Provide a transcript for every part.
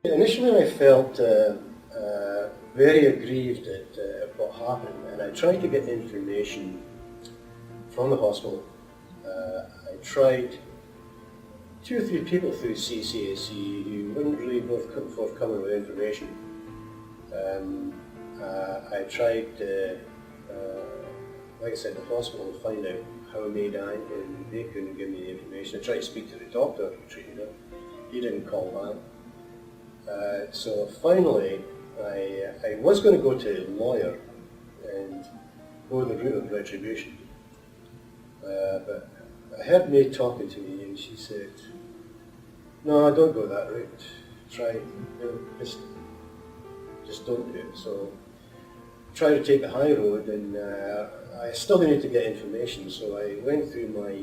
Initially I felt very aggrieved at what happened, and I tried to get information from the hospital. I tried two or three people through CCAC who weren't really forthcoming with information. I tried, like I said, the hospital to find out how May died, and they couldn't give me the information. I tried to speak to the doctor who treated her. He didn't call back. So finally, I was going to go to a lawyer and go the route of retribution. But I heard May talking to me, and she said, "No, don't go that route. Try, just don't do it." So I tried to take the high road, and I still needed to get information. So I went through my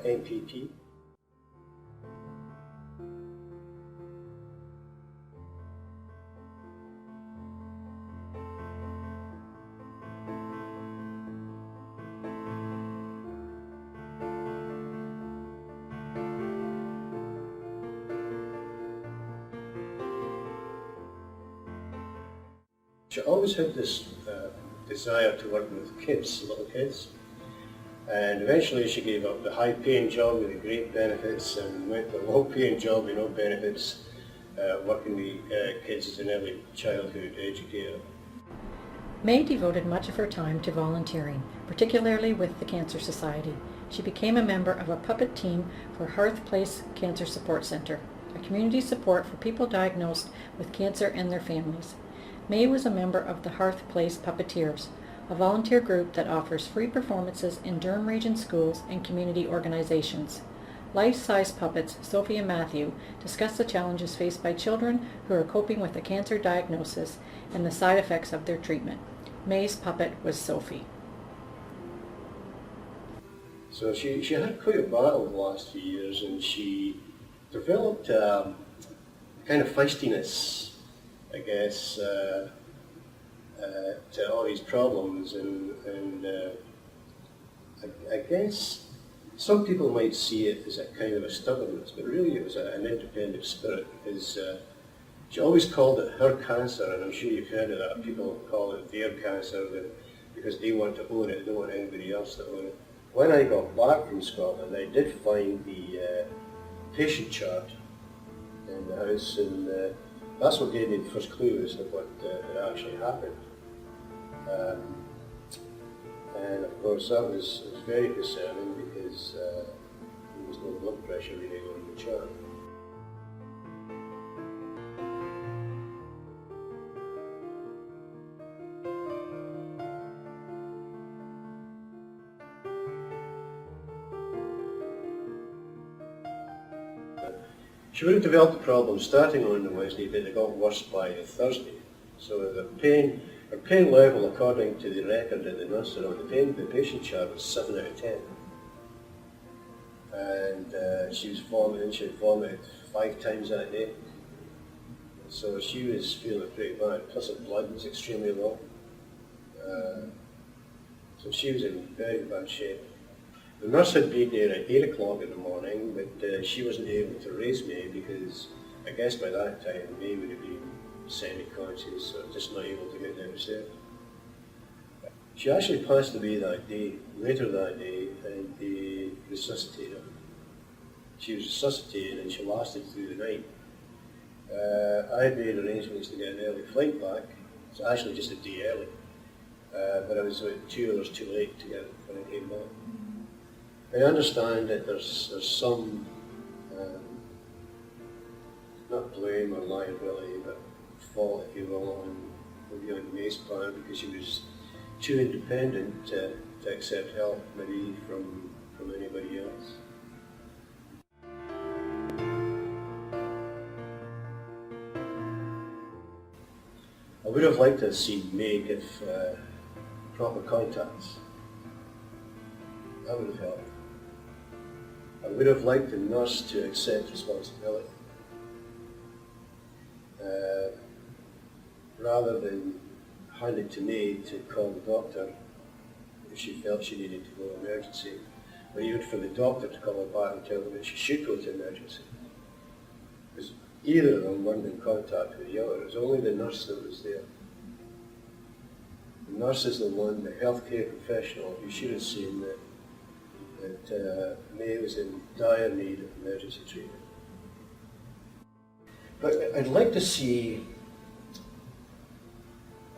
MPP. She always had this desire to work with kids, little kids, and eventually she gave up the high-paying job with the great benefits and went to a low-paying job with no benefits, working with kids as an early childhood educator. May devoted much of her time to volunteering, particularly with the Cancer Society. She became a member of a puppet team for Hearth Place Cancer Support Center, a community support for people diagnosed with cancer and their families. May was a member of the Hearth Place Puppeteers, a volunteer group that offers free performances in Durham Region schools and community organizations. Life-size puppets Sophie and Matthew discuss the challenges faced by children who are coping with a cancer diagnosis and the side effects of their treatment. May's puppet was Sophie. So she had quite a battle the last few years, and she developed a kind of feistiness, I guess, to all these problems, and I guess some people might see it as a kind of a stubbornness, but really it was an independent spirit, because she always called it her cancer, and I'm sure you've heard of that. People call it their cancer because they want to own it, they don't want anybody else to own it. When I got back from Scotland, I did find the patient chart in the house, and that's what gave me the first clue as to what had actually happened. And of course that was very concerning, because there was no blood pressure reading on the chart. She would have developed the problem starting on the Wednesday, but it got worse by the Thursday. So her pain level, according to the record in the nursery on the patient chart, was 7 out of 10. And she was vomiting. She had vomited 5 times that day. So she was feeling pretty bad. Plus her blood was extremely low. So she was in very bad shape. The nurse had been there at 8 o'clock in the morning, but she wasn't able to raise May, because I guess by that time May would have been semi-conscious, or just not able to get downstairs. She actually passed away that day, later that day, and they resuscitated her. She was resuscitated and she lasted through the night. I had made arrangements to get an early flight back. It's actually just a day early, but I was 2 hours too late to get it when I came back. I understand that there's some, not blame or liability, but fault, if you will, on May's part, because she was too independent to accept help, maybe from anybody else. I would have liked to have seen May give proper contacts. That would have helped. I would have liked the nurse to accept responsibility, rather than hand it to me to call the doctor if she felt she needed to go to emergency, or even for the doctor to call her back and tell her that she should go to emergency. Because either of them weren't in contact with the other. It was only the nurse that was there. The nurse is the one, the healthcare professional, who should have seen that May was in dire need of emergency treatment. But I'd like to see,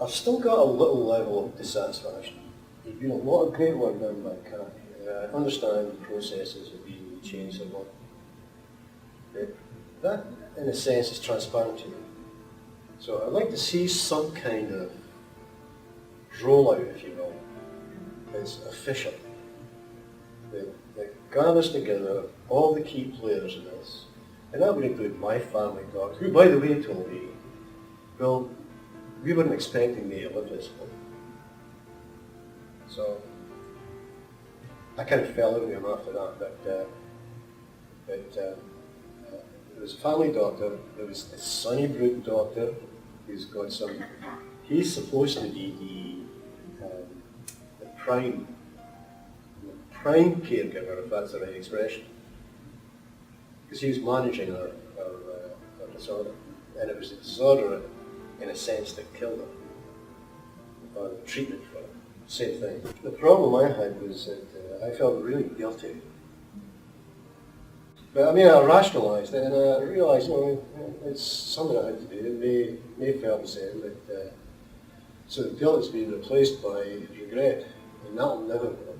I've still got a little level of dissatisfaction. There's been a lot of great work done by Kathy. I understand the processes have been changed a lot. But that, in a sense, is transparent to me. So I'd like to see some kind of rollout, if you will, that's official, that gathers together all the key players in this. And that would include my family doctor, who, by the way, told me, well, we weren't expecting me to live this long. So I kind of fell out with him after that, but there was a family doctor, there was a Sunnybrook doctor who's got some, he's supposed to be the prime caregiver, if that's the right expression, because he was managing her disorder, and it was a disorder in a sense that killed her, or the treatment for it, same thing. The problem I had was that I felt really guilty. But I mean, I rationalised it, and I realised, it's something I had to do. May felt the same, but so the guilt has been replaced by regret, and that'll never work.